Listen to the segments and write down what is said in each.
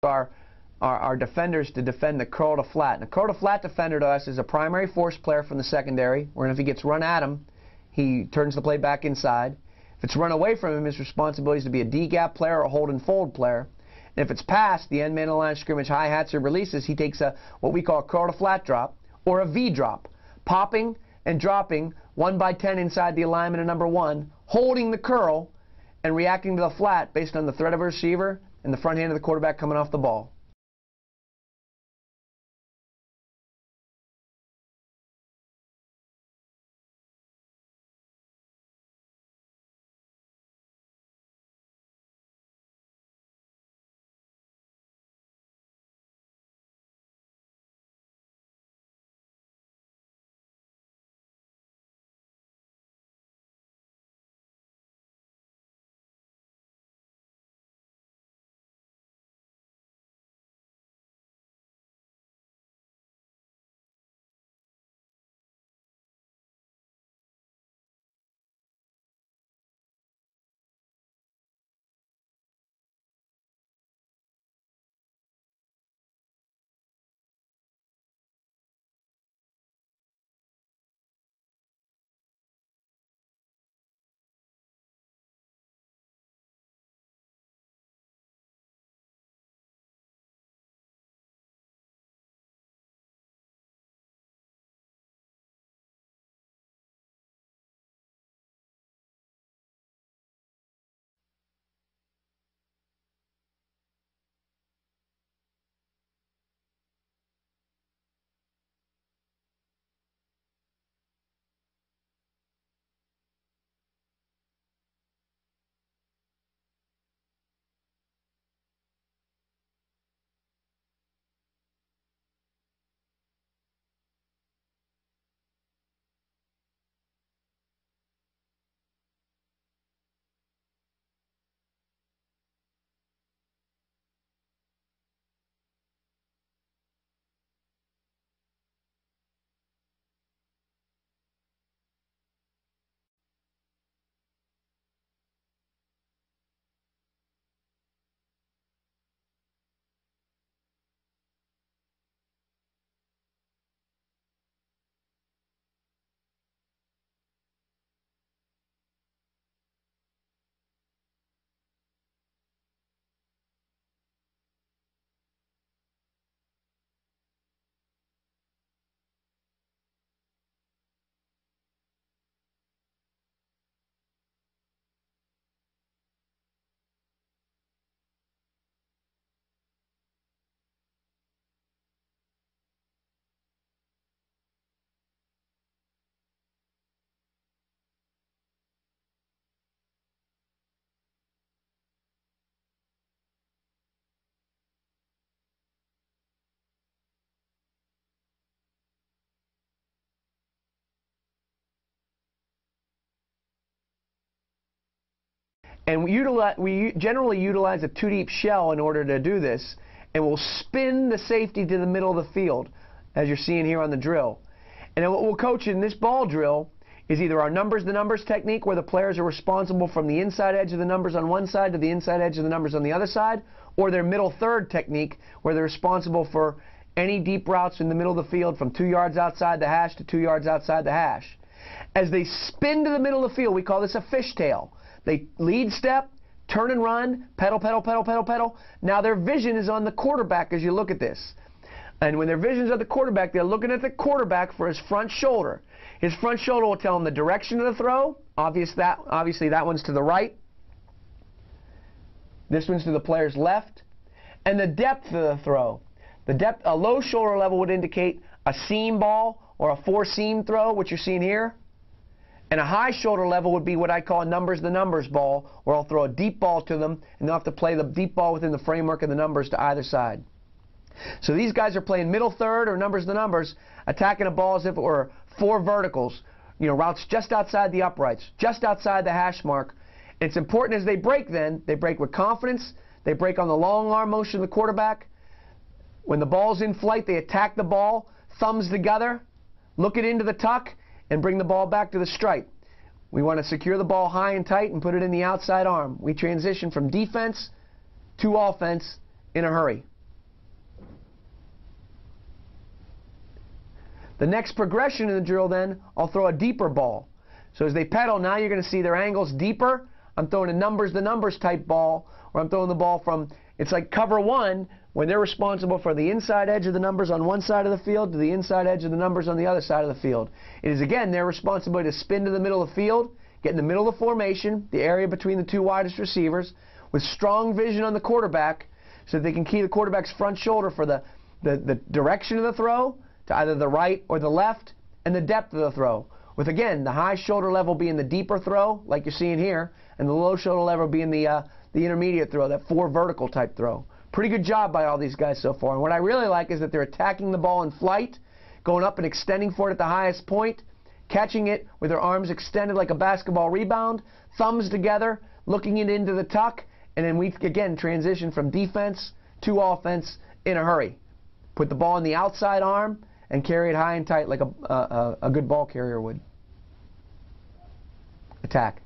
our defenders to defend the curl to flat. And the curl to flat defender to us is a primary force player from the secondary, where if he gets run at him, he turns the play back inside. If it's run away from him, his responsibility is to be a D-gap player or a hold and fold player. And if it's past the end man of the line of scrimmage, high hats or releases, he takes what we call a curl to flat drop or a V drop, popping and dropping 1 by 10 inside the alignment of number 1, holding the curl and reacting to the flat based on the threat of a receiver and the front hand of the quarterback coming off the ball. And we generally utilize a 2-deep shell in order to do this, and we'll spin the safety to the middle of the field, as you're seeing here on the drill. And then what we'll coach in this ball drill is either our numbers the numbers technique, where the players are responsible from the inside edge of the numbers on one side to the inside edge of the numbers on the other side, or their middle third technique, where they're responsible for any deep routes in the middle of the field from 2 yards outside the hash to 2 yards outside the hash. As they spin to the middle of the field, we call this a fishtail. They lead step, turn and run, pedal, pedal, pedal, pedal, pedal. Now their vision is on the quarterback as you look at this. And when their vision is on the quarterback, they're looking at the quarterback for his front shoulder. His front shoulder will tell him the direction of the throw. Obviously that one's to the right. This one's to the player's left. And the depth of the throw. The depth, a low shoulder level would indicate a seam ball or a 4-seam throw, which you're seeing here. And a high shoulder level would be what I call a numbers the numbers ball, where I'll throw a deep ball to them, and they'll have to play the deep ball within the framework of the numbers to either side. So these guys are playing middle third or numbers the numbers, attacking a ball as if it were 4 verticals, routes just outside the uprights, just outside the hash mark. And it's important as they break then, they break with confidence, they break on the long arm motion of the quarterback. When the ball's in flight, they attack the ball, thumbs together, look it into the tuck, and bring the ball back to the stripe. We want to secure the ball high and tight and put it in the outside arm. We transition from defense to offense in a hurry. The next progression in the drill then, I'll throw a deeper ball. So as they pedal, now you're going to see their angles deeper. I'm throwing a numbers to numbers type ball, or I'm throwing the ball from, it's like cover one, when they're responsible for the inside edge of the numbers on one side of the field to the inside edge of the numbers on the other side of the field. It is, again, their responsibility to spin to the middle of the field, get in the middle of the formation, the area between the two widest receivers, with strong vision on the quarterback, so that they can key the quarterback's front shoulder for the direction of the throw, to either the right or the left, and the depth of the throw. With, again, the high shoulder level being the deeper throw, like you're seeing here, and the low shoulder level being the intermediate throw, that 4 vertical type throw. Pretty good job by all these guys so far. And what I really like is that they're attacking the ball in flight, going up and extending for it at the highest point, catching it with their arms extended like a basketball rebound, thumbs together, looking it into the tuck, and then we, again, transition from defense to offense in a hurry. Put the ball in the outside arm and carry it high and tight like a good ball carrier would. Attack.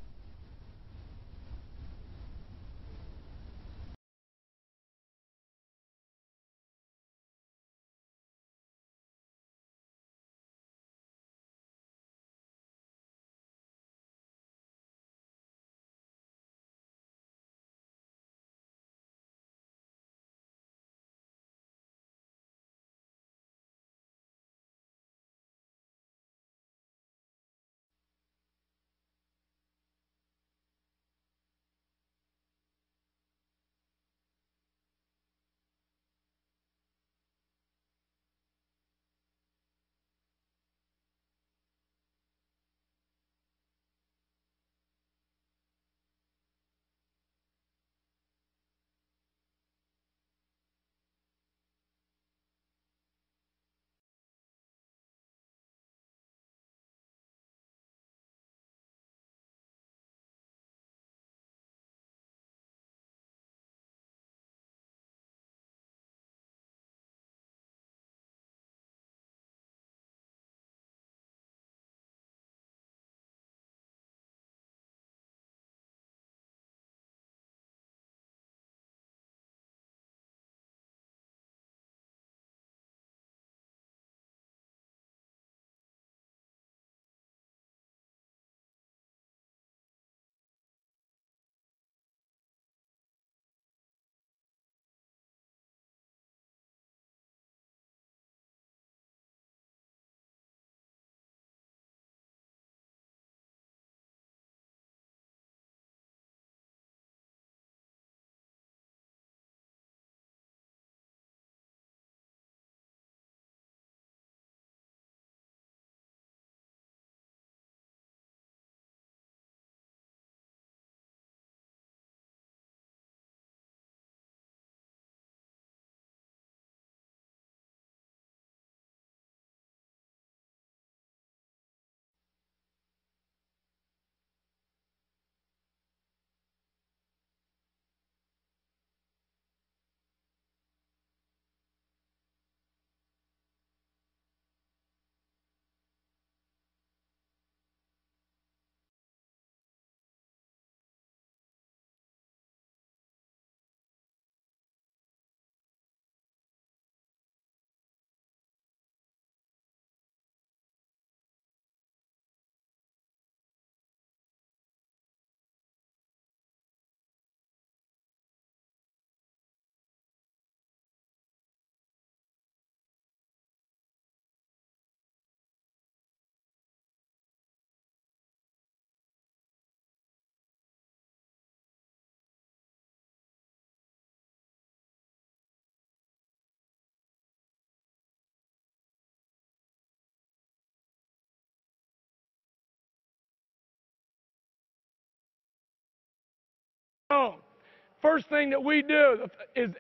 First thing that we do is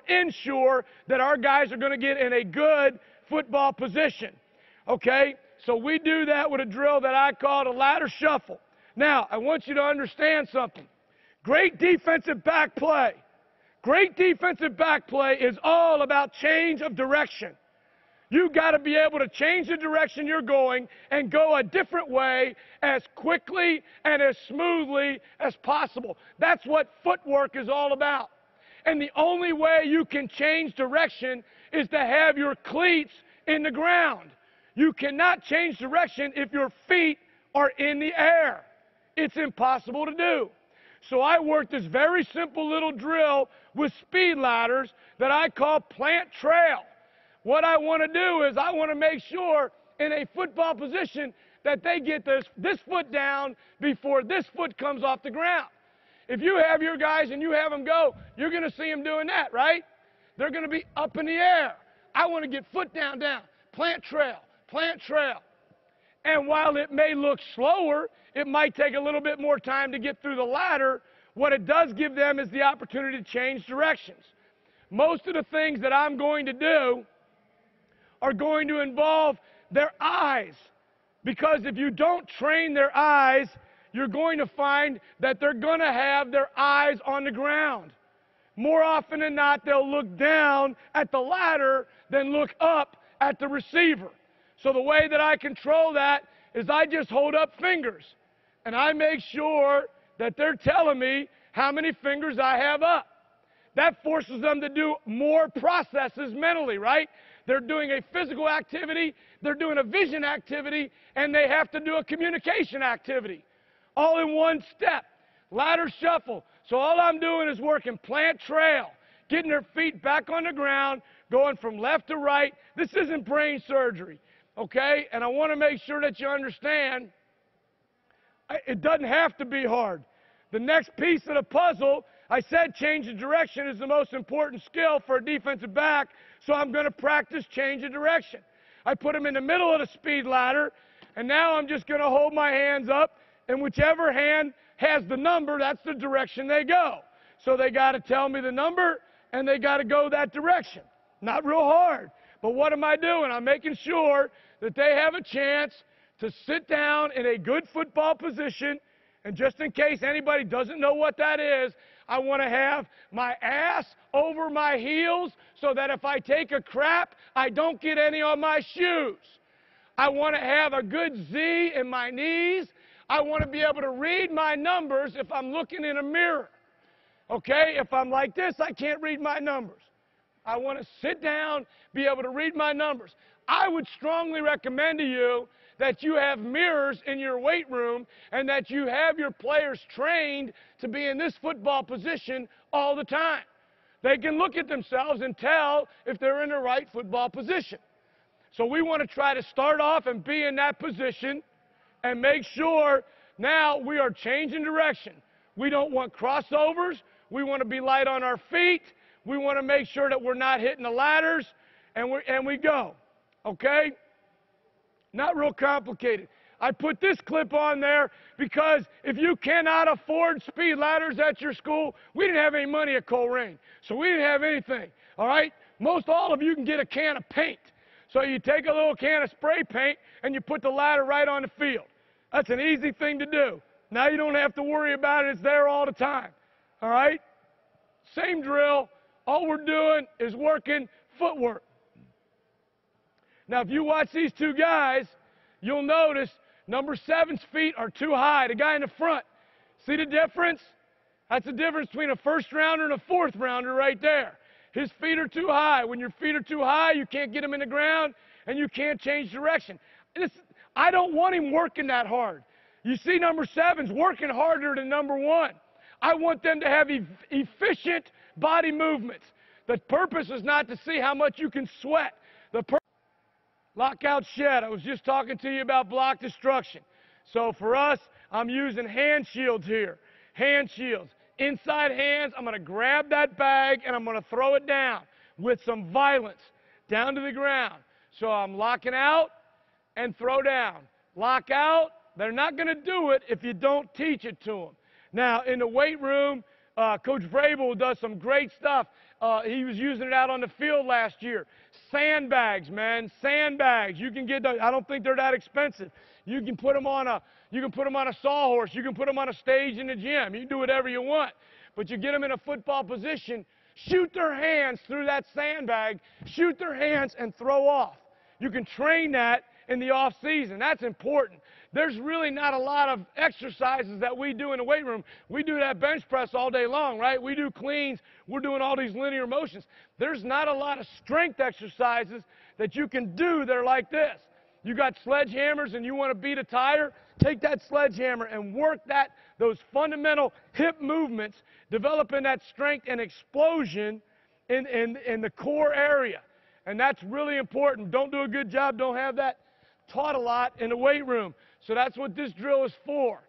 ensure that our guys are going to get in a good football position. Okay? So we do that with a drill that I call a ladder shuffle. Now, I want you to understand something. Great defensive back play. Great defensive back play is all about change of direction. You've got to be able to change the direction you're going and go a different way as quickly and as smoothly as possible. That's what footwork is all about. And the only way you can change direction is to have your cleats in the ground. You cannot change direction if your feet are in the air. It's impossible to do. So I work this very simple little drill with speed ladders that I call plant trail. What I want to do is I want to make sure in a football position that they get this foot down before this foot comes off the ground. If you have your guys and you have them go, you're going to see them doing that, right? They're going to be up in the air. I want to get foot down, plant trail, plant trail. And while it may look slower, it might take a little bit more time to get through the ladder. What it does give them is the opportunity to change directions. Most of the things that I'm going to do are going to involve their eyes. Because if you don't train their eyes, you're going to find that they're going to have their eyes on the ground. More often than not, they'll look down at the ladder than look up at the receiver. So the way that I control that is I just hold up fingers. And I make sure that they're telling me how many fingers I have up. That forces them to do more processes mentally, right? They're doing a physical activity, they're doing a vision activity, and they have to do a communication activity. All in one step. Ladder shuffle. So all I'm doing is working plant trail, getting their feet back on the ground, going from left to right. This isn't brain surgery, okay? And I want to make sure that you understand it doesn't have to be hard. The next piece of the puzzle, I said change of direction is the most important skill for a defensive back, so I'm going to practice change of direction. I put them in the middle of the speed ladder, and now I'm just going to hold my hands up, and whichever hand has the number, that's the direction they go. So they got to tell me the number, and they got to go that direction. Not real hard, but what am I doing? I'm making sure that they have a chance to sit down in a good football position, and just in case anybody doesn't know what that is, I want to have my ass over my heels so that if I take a crap, I don't get any on my shoes. I want to have a good Z in my knees. I want to be able to read my numbers if I'm looking in a mirror. Okay? If I'm like this, I can't read my numbers. I want to sit down, be able to read my numbers. I would strongly recommend to you that you have mirrors in your weight room and that you have your players trained to be in this football position all the time. They can look at themselves and tell if they're in the right football position. So we want to try to start off and be in that position and make sure now we are changing direction. We don't want crossovers. We want to be light on our feet. We want to make sure that we're not hitting the ladders, and we go. Okay? Not real complicated. I put this clip on there because if you cannot afford speed ladders at your school, we didn't have any money at Colerain, so we didn't have anything. All right? Most all of you can get a can of paint. So you take a little can of spray paint and you put the ladder right on the field. That's an easy thing to do. Now you don't have to worry about it. It's there all the time. All right? Same drill. All we're doing is working footwork. Now, if you watch these two guys, you'll notice number 7's feet are too high. The guy in the front. See the difference? That's the difference between a first rounder and a fourth rounder right there. His feet are too high. When your feet are too high, you can't get them in the ground, and you can't change direction. I don't want him working that hard. You see number 7's working harder than number 1. I want them to have efficient body movements. The purpose is not to see how much you can sweat. Lockout shed. I was just talking to you about block destruction. So for us, I'm using hand shields here. Hand shields. Inside hands, I'm going to grab that bag and I'm going to throw it down with some violence down to the ground. So I'm locking out and throw down. Lock out. They're not going to do it if you don't teach it to them. Now, in the weight room, Coach Vrabel does some great stuff. He was using it out on the field last year. Sandbags, man, sandbags. You can get those. I don't think they're that expensive. You can put them on a sawhorse. You can put them on a stage in the gym. You can do whatever you want. But you get them in a football position, shoot their hands through that sandbag, shoot their hands and throw off. You can train that in the off season. That's important. There's really not a lot of exercises that we do in the weight room. We do that bench press all day long, right? We do cleans. We're doing all these linear motions. There's not a lot of strength exercises that you can do that are like this. You got sledgehammers and you want to beat a tire? Take that sledgehammer and work those fundamental hip movements, developing that strength and explosion in the core area. And that's really important. Don't do a good job, don't have that taught a lot in the weight room. So that's what this drill is for.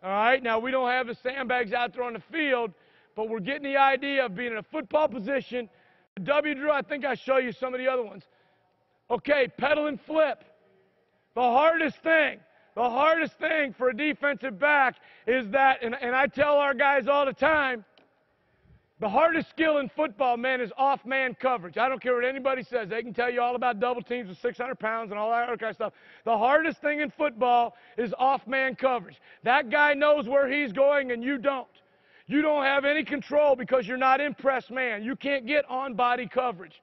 All right, now we don't have the sandbags out there on the field, but we're getting the idea of being in a football position. The W drill, I think I show you some of the other ones. Okay, pedal and flip. The hardest thing for a defensive back is that, and I tell our guys all the time, the hardest skill in football, man, is off-man coverage. I don't care what anybody says. They can tell you all about double teams with 600 pounds and all that other kind of stuff. The hardest thing in football is off-man coverage. That guy knows where he's going and you don't. You don't have any control because you're not in press man. You can't get on-body coverage.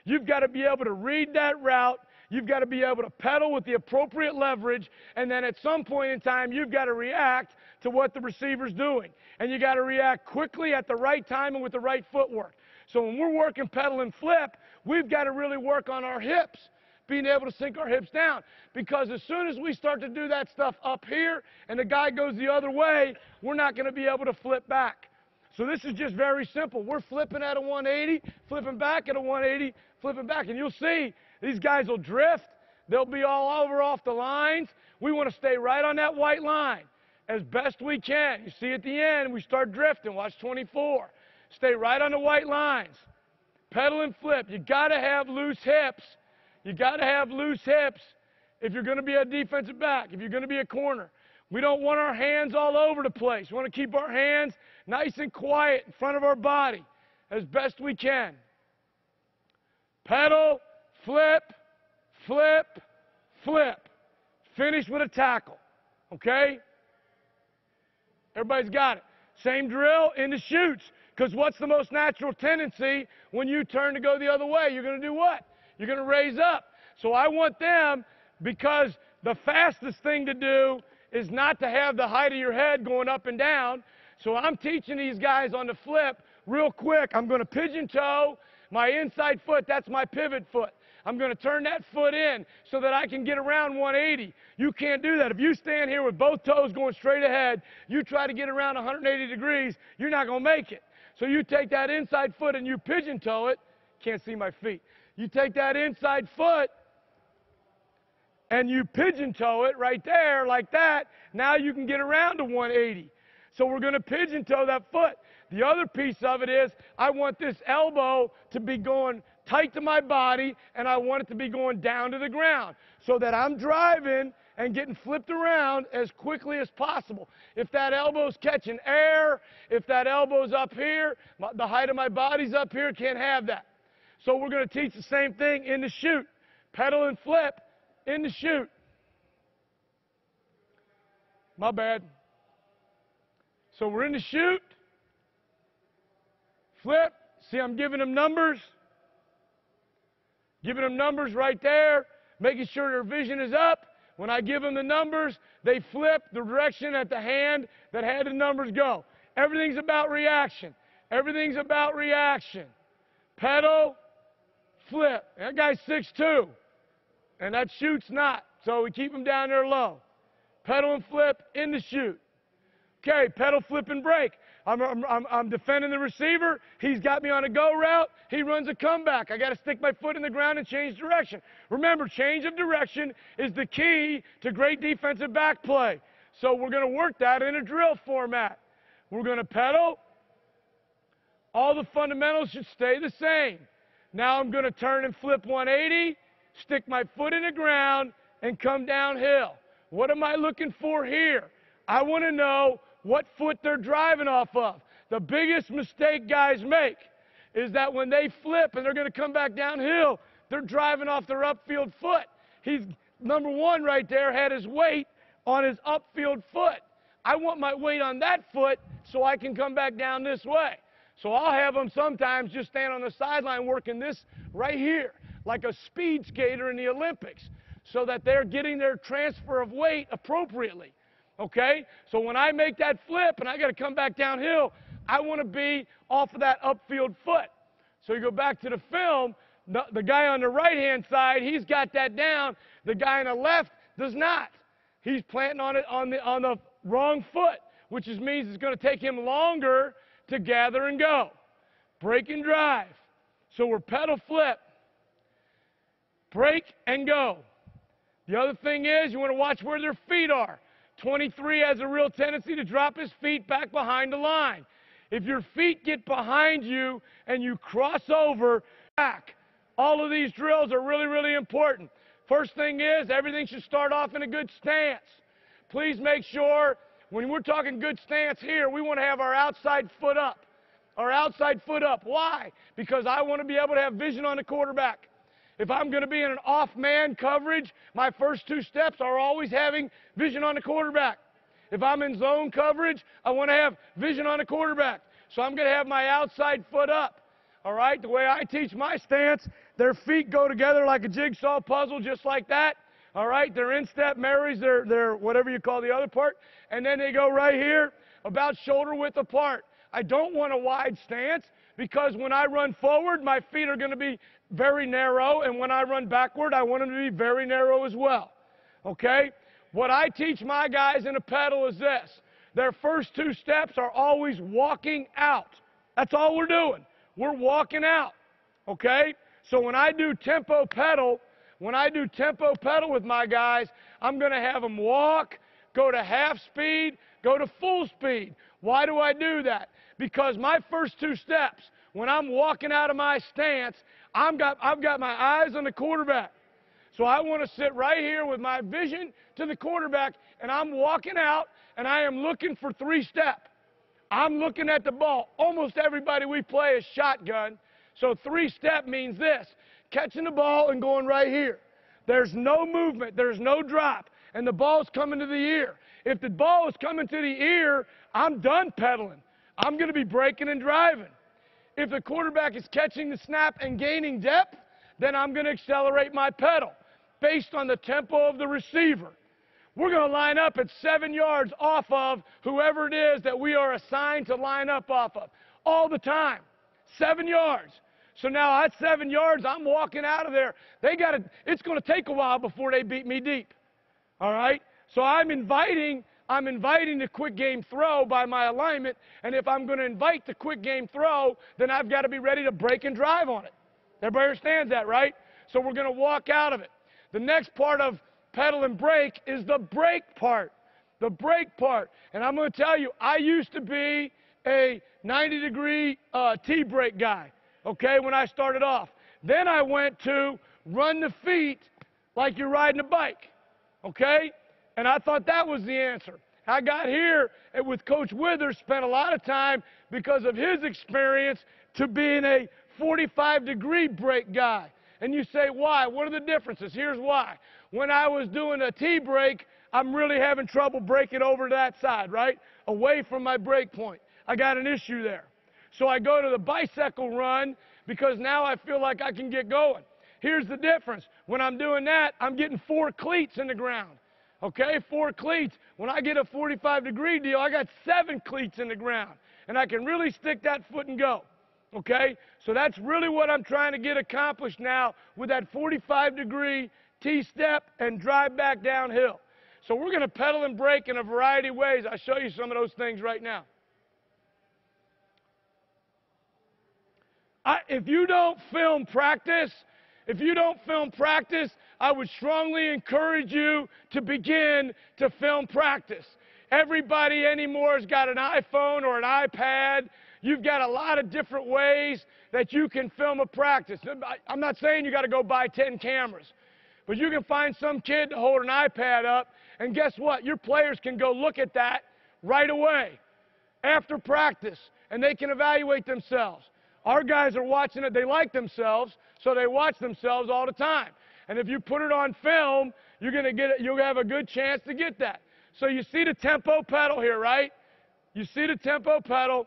You've got to be able to read that route. You've got to be able to pedal with the appropriate leverage, and then at some point in time, you've got to react to what the receiver's doing. And you got to react quickly at the right time and with the right footwork. So when we're working pedal and flip, we've got to really work on our hips, being able to sink our hips down. Because as soon as we start to do that stuff up here and the guy goes the other way, we're not going to be able to flip back. So this is just very simple. We're flipping at a 180, flipping back at a 180, flipping back. And you'll see these guys will drift. They'll be all over off the lines. We want to stay right on that white line as best we can. You see at the end, we start drifting. Watch 24. Stay right on the white lines. Pedal and flip. You got to have loose hips. You got to have loose hips if you're going to be a defensive back, if you're going to be a corner. We don't want our hands all over the place. We want to keep our hands nice and quiet in front of our body as best we can. Pedal, flip, flip, flip. Finish with a tackle. Okay? Everybody's got it. Same drill in the chutes. Because what's the most natural tendency when you turn to go the other way? You're going to do what? You're going to raise up. So I want them, because the fastest thing to do is not to have the height of your head going up and down. So I'm teaching these guys on the flip real quick. I'm going to pigeon toe my inside foot. That's my pivot foot. I'm going to turn that foot in so that I can get around 180. You can't do that. If you stand here with both toes going straight ahead, you try to get around 180 degrees, you're not going to make it. So you take that inside foot and you pigeon toe it. Can't see my feet. You take that inside foot and you pigeon toe it right there like that. Now you can get around to 180. So we're going to pigeon toe that foot. The other piece of it is I want this elbow to be going tight to my body, and I want it to be going down to the ground so that I'm driving and getting flipped around as quickly as possible. If that elbow's catching air, if that elbow's up here, the height of my body's up here, can't have that. So we're going to teach the same thing in the chute. Pedal and flip in the chute. My bad. So we're in the chute. Flip. See, I'm giving them numbers. Giving them numbers right there, making sure their vision is up. When I give them the numbers, they flip the direction that the hand that had the numbers go. Everything's about reaction. Everything's about reaction. Pedal, flip. That guy's 6'2", and that chute's not, so we keep him down there low. Pedal and flip in the chute. Okay, pedal, flip, and break. I'm defending the receiver. He's got me on a go route. He runs a comeback. I got to stick my foot in the ground and change direction. Remember, change of direction is the key to great defensive back play. So we're going to work that in a drill format. We're going to pedal. All the fundamentals should stay the same. Now I'm going to turn and flip 180, stick my foot in the ground, and come downhill. What am I looking for here? I want to know what foot they're driving off of. The biggest mistake guys make is that when they flip and they're going to come back downhill, they're driving off their upfield foot. He's, number one right there, had his weight on his upfield foot. I want my weight on that foot so I can come back down this way. So I'll have them sometimes just stand on the sideline working this right here, like a speed skater in the Olympics, so that they're getting their transfer of weight appropriately. Okay? So when I make that flip and I got to come back downhill, I want to be off of that upfield foot. So you go back to the film, The guy on the right-hand side, he's got that down. The guy on the left does not. He's planting on it on the wrong foot, which means it's going to take him longer to gather and go. Break and drive. So we're pedal flip, break and go. The other thing is you want to watch where their feet are. 23 has a real tendency to drop his feet back behind the line. If your feet get behind you and you cross over, back. All of these drills are really, really important. First thing is, everything should start off in a good stance. Please make sure, when we're talking good stance here, we want to have our outside foot up. Our outside foot up. Why? Because I want to be able to have vision on the quarterback. If I'm going to be in an off-man coverage, my first 2 steps are always having vision on the quarterback. If I'm in zone coverage, I want to have vision on the quarterback. So I'm going to have my outside foot up. All right? The way I teach my stance, their feet go together like a jigsaw puzzle, just like that. All right? Their instep marries their whatever you call the other part. And then they go right here, about shoulder width apart. I don't want a wide stance because when I run forward, my feet are going to be very narrow. And when I run backward, I want them to be very narrow as well. Okay? What I teach my guys in a pedal is this. Their first 2 steps are always walking out. That's all we're doing. We're walking out. Okay? So when I do tempo pedal with my guys, I'm going to have them walk, go to half speed, go to full speed. Why do I do that? Because my first 2 steps, when I'm walking out of my stance, I've got my eyes on the quarterback. So I want to sit right here with my vision to the quarterback, and I'm walking out, and I am looking for 3-step. I'm looking at the ball. Almost everybody we play is shotgun. So 3-step means this, catching the ball and going right here. There's no movement. There's no drop. And the ball's coming to the ear. If the ball is coming to the ear, I'm done pedaling. I'm going to be breaking and driving. If the quarterback is catching the snap and gaining depth, then I'm going to accelerate my pedal based on the tempo of the receiver. We're going to line up at 7 yards off of whoever it is that we are assigned to line up off of. All the time. 7 yards. So now at 7 yards, I'm walking out of there. It's going to take a while before they beat me deep. All right? So I'm inviting the quick game throw by my alignment, and if I'm going to invite the quick game throw, then I've got to be ready to break and drive on it. Everybody understands that, right? So we're going to walk out of it. The next part of pedal and brake is the brake part. The brake part. And I'm going to tell you, I used to be a 90-degree T-brake guy, okay, when I started off. Then I went to run the feet like you're riding a bike, okay? And I thought that was the answer. I got here and with Coach Withers, spent a lot of time because of his experience to being a 45-degree brake guy. And you say, why? What are the differences? Here's why. When I was doing a T-brake, I'm really having trouble braking over to that side, right? Away from my brake point. I got an issue there. So I go to the bicycle run because now I feel like I can get going. Here's the difference. When I'm doing that, I'm getting 4 cleats in the ground. Okay, 4 cleats. When I get a 45-degree deal, I got 7 cleats in the ground. And I can really stick that foot and go. Okay, so that's really what I'm trying to get accomplished now with that 45-degree T-step and drive back downhill. So we're going to pedal and brake in a variety of ways. I'll show you some of those things right now. If you don't film practice, I would strongly encourage you to begin to film practice. Everybody anymore has got an iPhone or an iPad. You've got a lot of different ways that you can film a practice. I'm not saying you got to go buy 10 cameras, but you can find some kid to hold an iPad up, and guess what? Your players can go look at that right away after practice, and they can evaluate themselves. Our guys are watching it. They like themselves, so they watch themselves all the time. And if you put it on film, you'll have a good chance to get that. So you see the tempo pedal here, right? You see the tempo pedal.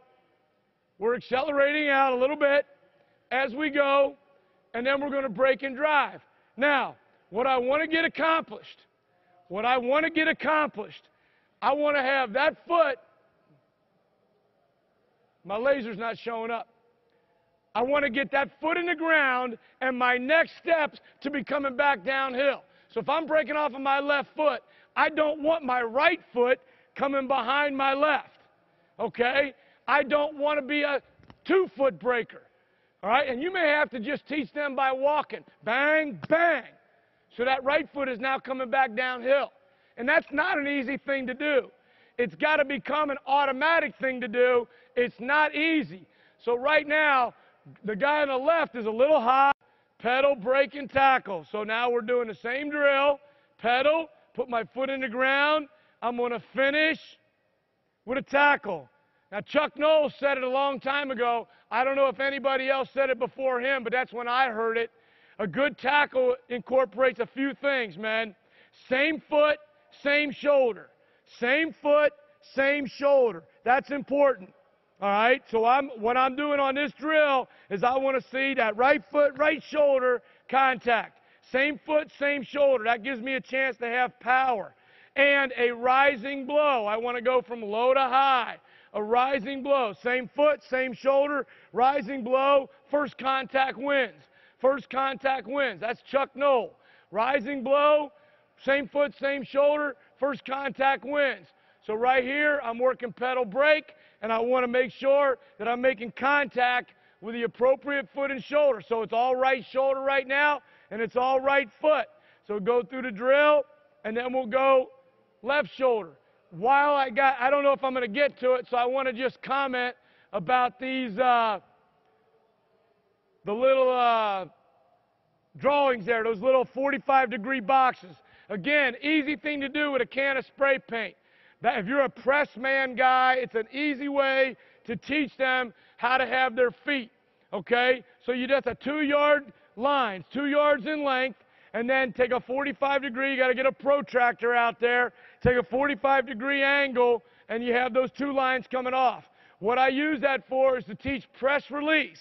We're accelerating out a little bit as we go, and then we're going to brake and drive. Now, what I want to get accomplished, I want to have that foot, my laser's not showing up. I want to get that foot in the ground and my next steps to be coming back downhill. So if I'm breaking off of my left foot, I don't want my right foot coming behind my left. Okay? I don't want to be a 2-foot breaker. All right? And you may have to just teach them by walking. Bang, bang. So that right foot is now coming back downhill. And that's not an easy thing to do. It's got to become an automatic thing to do. It's not easy. So right now, the guy on the left is a little high, pedal, break, and tackle. So now we're doing the same drill. Pedal, put my foot in the ground. I'm going to finish with a tackle. Now, Chuck Noll said it a long time ago. I don't know if anybody else said it before him, but that's when I heard it. A good tackle incorporates a few things, man. Same foot, same shoulder. Same foot, same shoulder. That's important. All right? So what I'm doing on this drill is I want to see that right foot, right shoulder contact. Same foot, same shoulder. That gives me a chance to have power. And a rising blow. I want to go from low to high. A rising blow. Same foot, same shoulder, rising blow. First contact wins. First contact wins. That's Chuck Noll. Rising blow, same foot, same shoulder, first contact wins. So right here, I'm working pedal brake, and I want to make sure that I'm making contact with the appropriate foot and shoulder. So it's all right shoulder right now, and it's all right foot. So go through the drill, and then we'll go left shoulder. While I don't know if I'm going to get to it, so I want to just comment about these, the little drawings there, those little 45-degree boxes. Again, easy thing to do with a can of spray paint. If you're a press man guy, it's an easy way to teach them how to have their feet. Okay? So you just a 2-yard lines, 2 yards in length, and then take a 45-degree. You got to get a protractor out there. Take a 45-degree angle, and you have those 2 lines coming off. What I use that for is to teach press release.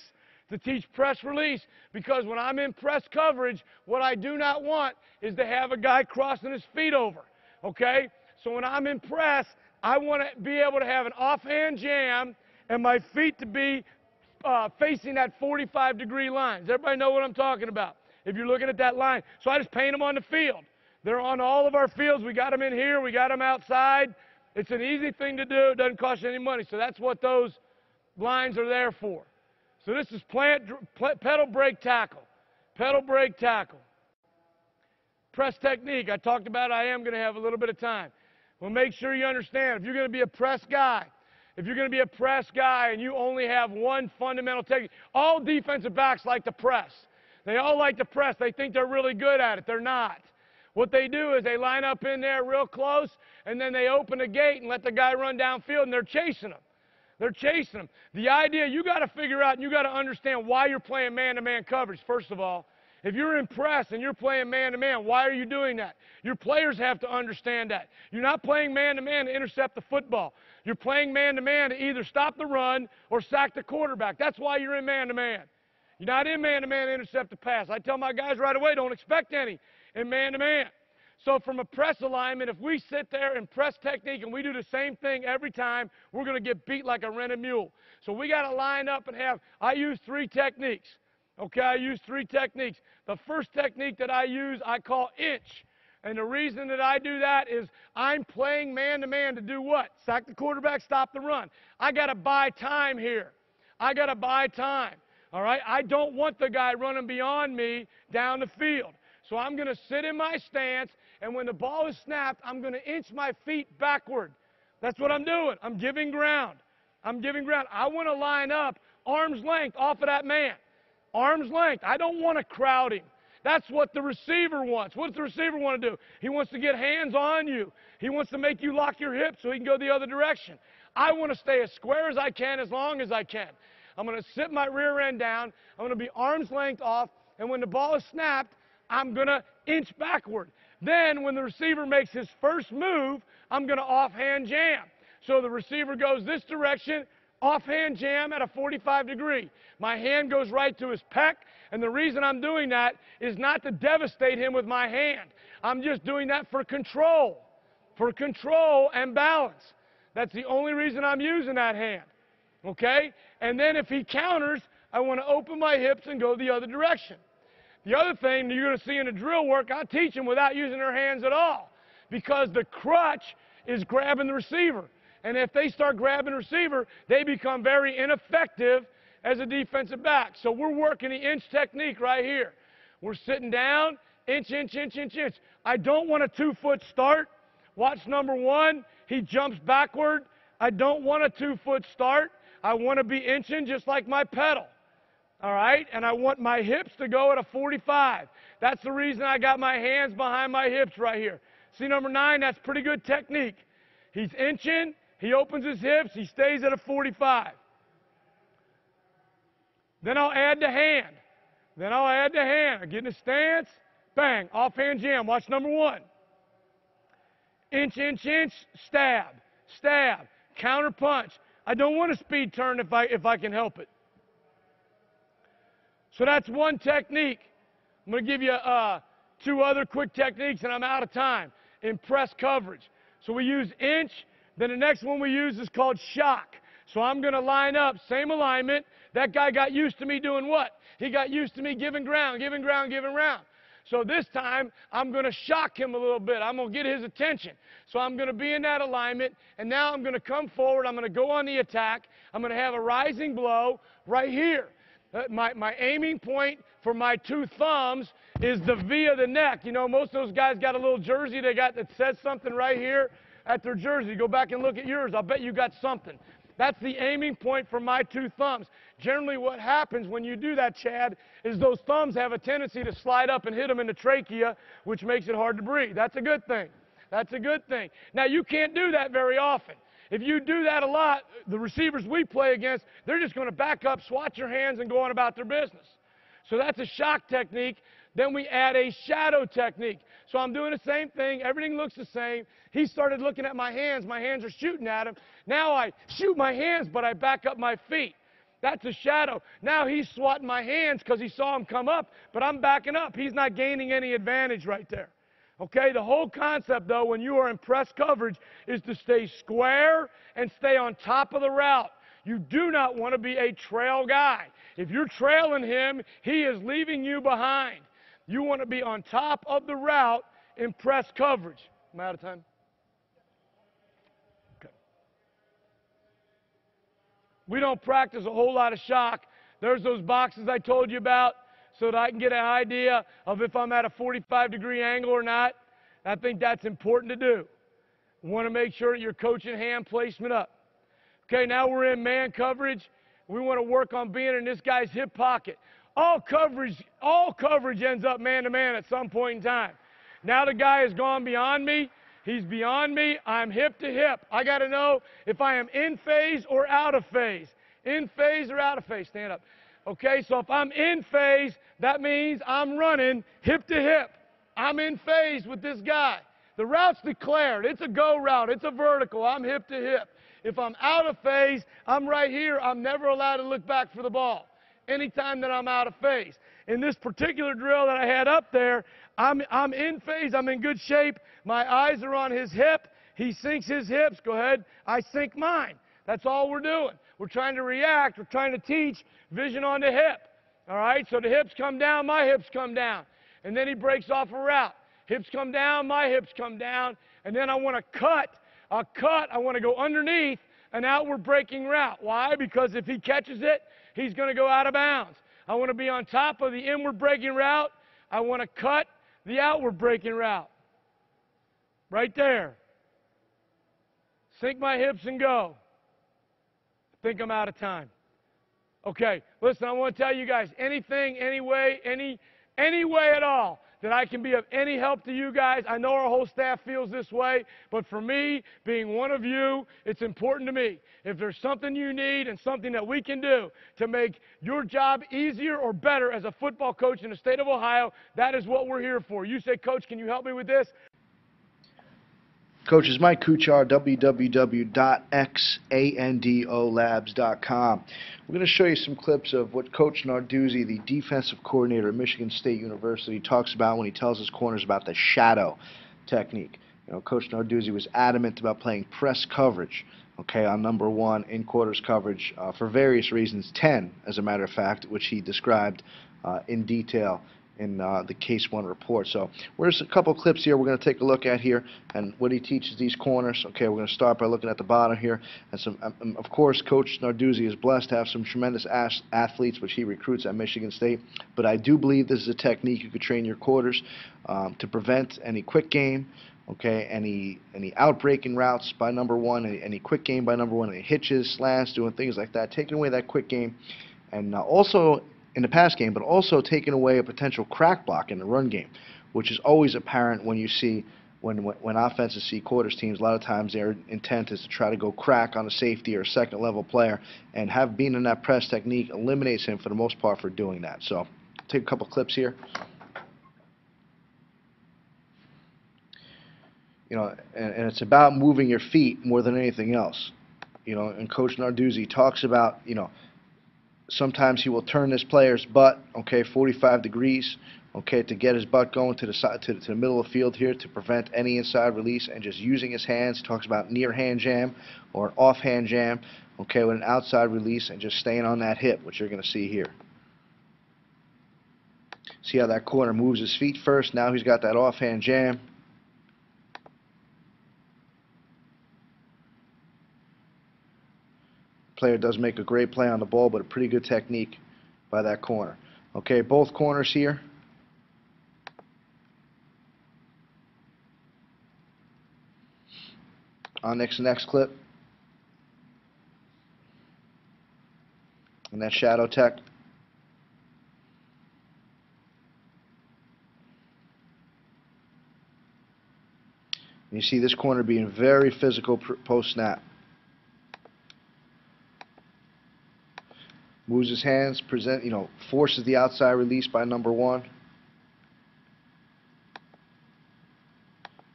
To teach press release, because when I'm in press coverage, what I do not want is to have a guy crossing his feet over. Okay? So when I'm in press, I want to be able to have an offhand jam and my feet to be facing that 45-degree line. Does everybody know what I'm talking about? If you're looking at that line. So I just paint them on the field. They're on all of our fields. We got them in here. We got them outside. It's an easy thing to do. It doesn't cost you any money. So that's what those lines are there for. So this is pedal brake tackle. Pedal brake tackle. Press technique. I talked about I am going to have a little bit of time. Well, make sure you understand, if you're going to be a press guy, and you only have one fundamental technique, all defensive backs like to press. They all like to press. They think they're really good at it. They're not. What they do is they line up in there real close, and then they open the gate and let the guy run downfield, and they're chasing them. They're chasing them. The idea, you got to figure out and you got to understand why you're playing man-to-man coverage, first of all. If you're in press and you're playing man-to-man, why are you doing that? Your players have to understand that. You're not playing man-to-man to intercept the football. You're playing man-to-man to either stop the run or sack the quarterback. That's why you're in man-to-man. You're not in man-to-man to intercept the pass. I tell my guys right away, don't expect any in man-to-man. So from a press alignment, if we sit there and press technique and we do the same thing every time, we're going to get beat like a rented mule. So we got to line up and I use 3 techniques. Okay, I use 3 techniques. The first technique that I use, I call inch. And the reason that I do that is I'm playing man-to-man to do what? Sack the quarterback, stop the run. I got to buy time here. I got to buy time. All right? I don't want the guy running beyond me down the field. So I'm going to sit in my stance, and when the ball is snapped, I'm going to inch my feet backward. That's what I'm doing. I'm giving ground. I'm giving ground. I want to line up arm's length off of that man. Arm's length. I don't want to crowd him. That's what the receiver wants. What does the receiver want to do? He wants to get hands on you. He wants to make you lock your hips so he can go the other direction. I want to stay as square as I can as long as I can. I'm going to sit my rear end down. I'm going to be arm's length off, and when the ball is snapped, I'm going to inch backward. Then when the receiver makes his first move, I'm going to offhand jam. So the receiver goes this direction, offhand jam at a 45-degree. My hand goes right to his pec, and the reason I'm doing that is not to devastate him with my hand. I'm just doing that for control and balance. That's the only reason I'm using that hand. Okay? And then if he counters, I want to open my hips and go the other direction. The other thing you're going to see in the drill work, I teach them without using their hands at all, because the crutch is grabbing the receiver. And if they start grabbing the receiver, they become very ineffective as a defensive back. So we're working the inch technique right here. We're sitting down, inch, inch, inch, inch, inch. I don't want a 2-foot start. Watch number 1. He jumps backward. I don't want a 2-foot start. I want to be inching just like my pedal. All right? And I want my hips to go at a 45. That's the reason I got my hands behind my hips right here. See number 9? That's pretty good technique. He's inching. He opens his hips. He stays at a 45. Then I'll add the hand. I get in a stance. Bang. Offhand jam. Watch number 1. Inch, inch, inch. Stab. Stab. Counter punch. I don't want a speed turn if I can help it. So that's one technique. I'm going to give you 2 other quick techniques, and I'm out of time. In press coverage. So we use inch. Then the next one we use is called shock. So I'm going to line up, same alignment. That guy got used to me doing what? He got used to me giving ground, giving ground, giving ground. So this time, I'm going to shock him a little bit. I'm going to get his attention. So I'm going to be in that alignment, and now I'm going to come forward. I'm going to go on the attack. I'm going to have a rising blow right here. My aiming point for my 2 thumbs is the V of the neck. You know, most of those guys got a little jersey they got that says something right here at their jersey. Go back and look at yours. I'll bet you got something. That's the aiming point for my 2 thumbs. Generally what happens when you do that, Chad, is those thumbs have a tendency to slide up and hit them in the trachea, which makes it hard to breathe. That's a good thing. That's a good thing. Now, you can't do that very often. If you do that a lot, the receivers we play against, they're just going to back up, swat your hands, and go on about their business. So that's a shock technique. Then we add a shadow technique. So I'm doing the same thing. Everything looks the same. He started looking at my hands. My hands are shooting at him. Now I shoot my hands, but I back up my feet. That's a shadow. Now he's swatting my hands because he saw him come up, but I'm backing up. He's not gaining any advantage right there. Okay, the whole concept, though, when you are in press coverage, is to stay square and stay on top of the route. You do not want to be a trail guy. If you're trailing him, he is leaving you behind. You want to be on top of the route in press coverage. Am I out of time? Okay. We don't practice a whole lot of shock. There's those boxes I told you about so that I can get an idea of if I'm at a 45-degree angle or not. I think that's important to do. You want to make sure that you're coaching hand placement up. Okay, now we're in man coverage. We want to work on being in this guy's hip pocket. All coverage ends up man-to-man at some point in time. Now the guy has gone beyond me. He's beyond me. I'm hip to hip. I got to know if I am in phase or out of phase. In phase or out of phase. Stand up. Okay, so if I'm in phase, that means I'm running hip to hip. I'm in phase with this guy. The route's declared. It's a go route. It's a vertical. I'm hip to hip. If I'm out of phase, I'm right here. I'm never allowed to look back for the ball anytime that I'm out of phase. In this particular drill that I had up there, I'm in phase. I'm in good shape. My eyes are on his hip. He sinks his hips. Go ahead. I sink mine. That's all we're doing. We're trying to react. We're trying to teach vision on the hip. All right? So the hips come down, my hips come down. And then he breaks off a route. Hips come down, my hips come down. And then I want to cut. I want to go underneath an outward breaking route. Why? Because if he catches it, he's going to go out of bounds. I want to be on top of the inward breaking route. I want to cut the outward breaking route. Right there. Sink my hips and go. I think I'm out of time. Okay, listen, I want to tell you guys, anything, any way at all that I can be of any help to you guys. I know our whole staff feels this way, but for me, being one of you, it's important to me. If there's something you need and something that we can do to make your job easier or better as a football coach in the state of Ohio, that is what we're here for. You say, Coach, can you help me with this? Coach is Mike Kuchar, www.xandolabs.com. We're going to show you some clips of what Coach Narduzzi, the defensive coordinator at Michigan State University, talks about when he tells his corners about the shadow technique. You know, Coach Narduzzi was adamant about playing press coverage okay, on number 1 in quarters coverage for various reasons, 10 as a matter of fact, which he described in detail in the Case 1 report. So there's a couple clips here we're going to take a look at here and what he teaches these corners. Okay, we're going to start by looking at the bottom here. And some, of course, Coach Narduzzi is blessed to have some tremendous athletes which he recruits at Michigan State. But I do believe this is a technique you could train your quarters to prevent any quick game. Okay, any outbreaking routes by number 1, any quick game by number 1, any hitches, slants, doing things like that, taking away that quick game, and also in the pass game, but also taking away a potential crack block in the run game, which is always apparent when you see when offenses see quarters teams. A lot of times their intent is to try to go crack on a safety or a second level player, and being in that press technique eliminates him for the most part for doing that. So take a couple clips here. You know, and it's about moving your feet more than anything else. You know, and Coach Narduzzi talks about, you know, sometimes he will turn this player's butt, okay, 45 degrees, okay, to get his butt going to the side, to the middle of the field here to prevent any inside release, and just using his hands. He talks about near hand jam or an offhand jam, okay, with an outside release, and just staying on that hip, which you're going to see here. See how that corner moves his feet first. Now he's got that offhand jam. Player does make a great play on the ball, but a pretty good technique by that corner. Okay, both corners here. On next clip. And that shadow tech. And you see this corner being very physical post snap. Moves his hands, forces the outside release by number 1.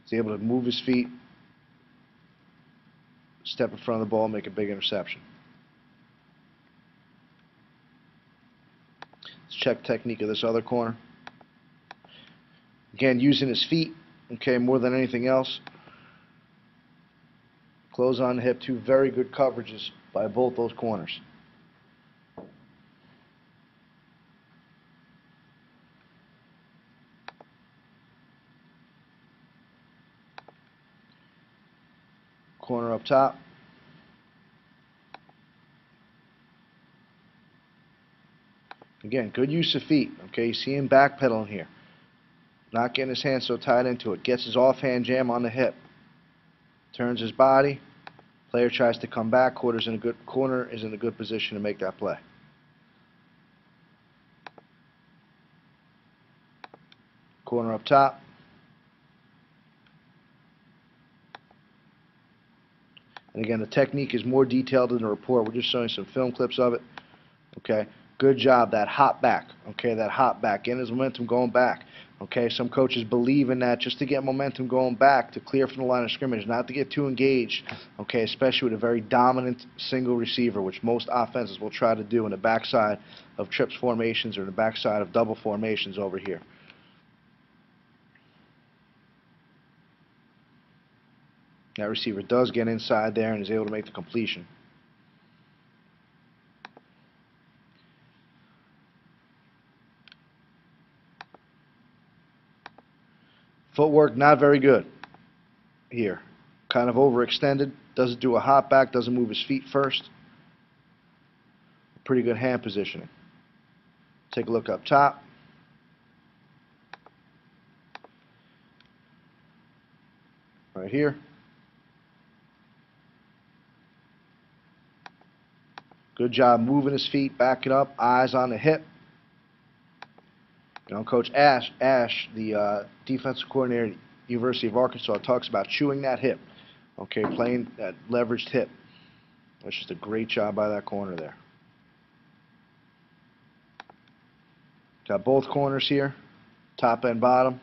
He's able to move his feet, step in front of the ball, make a big interception. Let's check technique of this other corner. Again, using his feet, okay, more than anything else. Close on the hip, 2 very good coverages by both those corners. Corner up top. Again, good use of feet. Okay, you see him backpedaling here. Not getting his hands so tied into it. Gets his offhand jam on the hip. Turns his body. Player tries to come back. Corner is in a good position to make that play. Corner up top. And again, the technique is more detailed in the report. We're just showing some film clips of it. Okay, good job. That hop back. Okay, that hop back. Getting his momentum going back. Okay, some coaches believe in that just to get momentum going back, to clear from the line of scrimmage, not to get too engaged. Okay, especially with a very dominant single receiver, which most offenses will try to do in the backside of trips formations or the backside of double formations over here. That receiver does get inside there and is able to make the completion. Footwork not very good here. Kind of overextended. Doesn't do a hop back. Doesn't move his feet first. Pretty good hand positioning. Take a look up top. Right here. Good job moving his feet, backing up, eyes on the hip. You know, Coach Ash, the defensive coordinator at University of Arkansas, talks about chewing that hip. Okay, playing that leveraged hip. That's just a great job by that corner there. Got both corners here, top and bottom.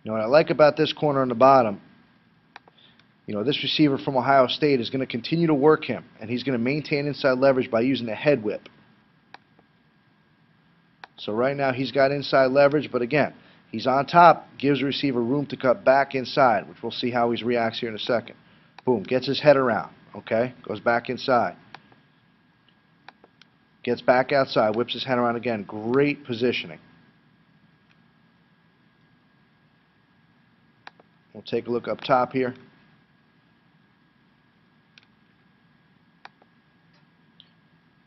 You know, what I like about this corner on the bottom, you know, this receiver from Ohio State is going to continue to work him, and he's going to maintain inside leverage by using the head whip. So right now he's got inside leverage, but again, he's on top, gives the receiver room to cut back inside, which we'll see how he reacts here in a second. Boom, gets his head around, okay? Goes back inside. Gets back outside, whips his head around again. Great positioning. We'll take a look up top here.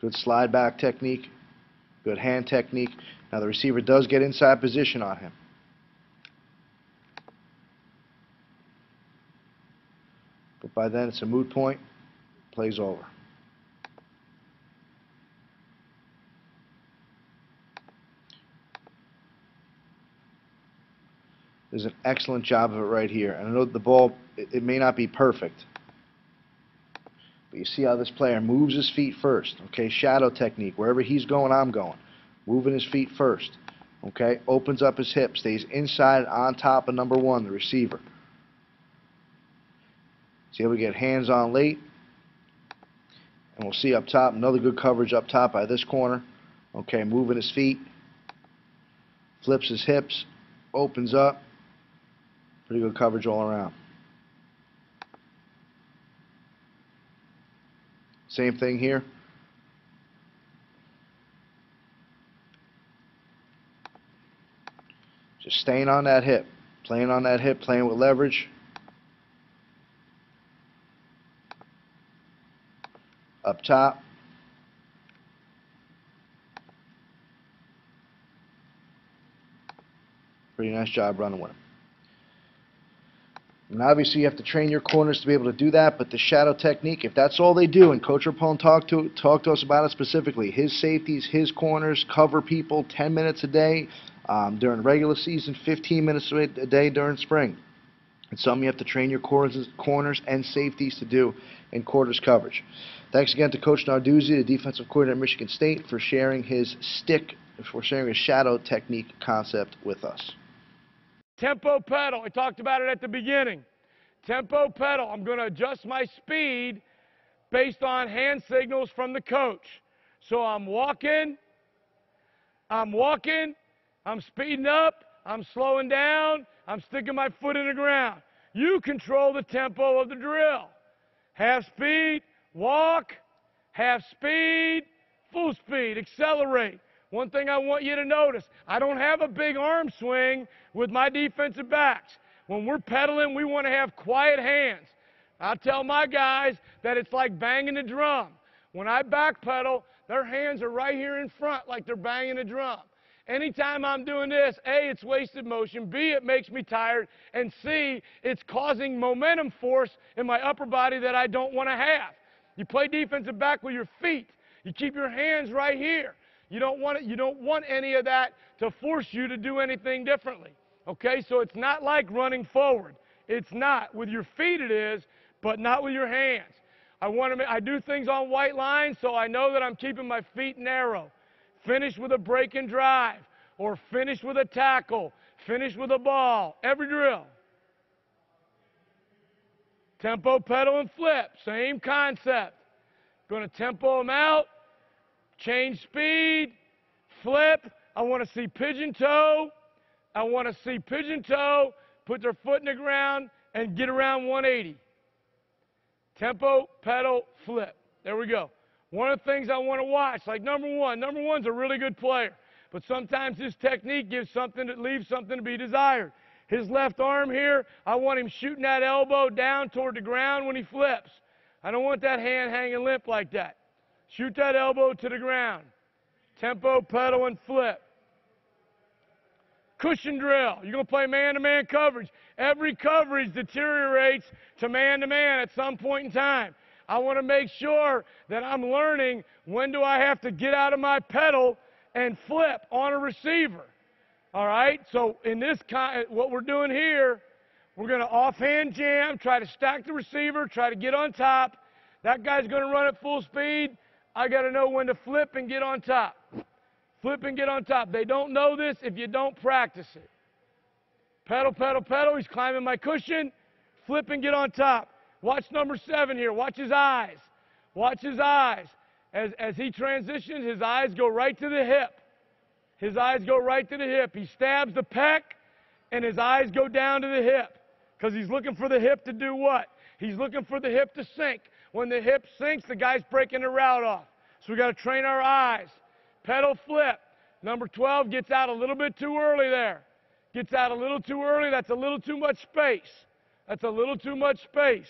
Good slide back technique. Good hand technique. Now the receiver does get inside position on him. But by then it's a moot point. Play's over. There's an excellent job of it right here. And I know the ball, it may not be perfect. But you see how this player moves his feet first. Okay, shadow technique. Wherever he's going, I'm going. Moving his feet first. Okay, opens up his hip. Stays inside on top of number one, the receiver. See how we get hands on late. And we'll see up top, another good coverage up top by this corner. Okay, moving his feet. Flips his hips. Opens up. Pretty good coverage all around. Same thing here. Just staying on that hip. Playing on that hip, playing with leverage. Up top. Pretty nice job running with him. And obviously you have to train your corners to be able to do that, but the shadow technique, if that's all they do, and Coach Rapone talked to us about it specifically, his safeties, his corners, cover people 10 minutes a day during regular season, 15 minutes a day during spring. It's something you have to train your corners and safeties to do in quarters coverage. Thanks again to Coach Narduzzi, the defensive coordinator at Michigan State, for sharing his shadow technique concept with us. Tempo pedal. I talked about it at the beginning. Tempo pedal. I'm going to adjust my speed based on hand signals from the coach. So I'm walking, I'm speeding up, I'm slowing down, I'm sticking my foot in the ground. You control the tempo of the drill. Half speed, walk, half speed, full speed, accelerate. One thing I want you to notice, I don't have a big arm swing with my defensive backs. When we're pedaling, we want to have quiet hands. I tell my guys that it's like banging the drum. When I backpedal, their hands are right here in front like they're banging a drum. Anytime I'm doing this, A, it's wasted motion, B, it makes me tired, and C, it's causing momentum force in my upper body that I don't want to have. You play defensive back with your feet. You keep your hands right here. You don't want any of that to force you to do anything differently. Okay, so it's not like running forward. It's not. With your feet it is, but not with your hands. I do things on white lines, so I know that I'm keeping my feet narrow. Finish with a break and drive, or finish with a tackle, finish with a ball. Every drill. Tempo, pedal, and flip. Same concept. Going to tempo them out. Change speed, flip. I want to see pigeon toe. I want to see pigeon toe, put their foot in the ground, and get around 180. Tempo, pedal, flip. There we go. One of the things I want to watch, like number one's a really good player, but sometimes his technique leaves something to be desired. His left arm here, I want him shooting that elbow down toward the ground when he flips. I don't want that hand hanging limp like that. Shoot that elbow to the ground. Tempo, pedal, and flip. Cushion drill. You're going to play man-to-man coverage. Every coverage deteriorates to man-to-man at some point in time. I want to make sure that I'm learning when do I have to get out of my pedal and flip on a receiver. All right? So in this what we're doing here, we're going to offhand jam, try to stack the receiver, try to get on top. That guy's going to run at full speed. I got to know when to flip and get on top. Flip and get on top. They don't know this if you don't practice it. Pedal, pedal, pedal. He's climbing my cushion. Flip and get on top. Watch number 7 here. Watch his eyes. Watch his eyes. As he transitions, his eyes go right to the hip. His eyes go right to the hip. He stabs the pec, and his eyes go down to the hip because he's looking for the hip to do what? He's looking for the hip to sink. When the hip sinks, the guy's breaking the route off. So we got to train our eyes. Pedal flip. Number 12 gets out a little bit too early there. Gets out a little too early. That's a little too much space. That's a little too much space.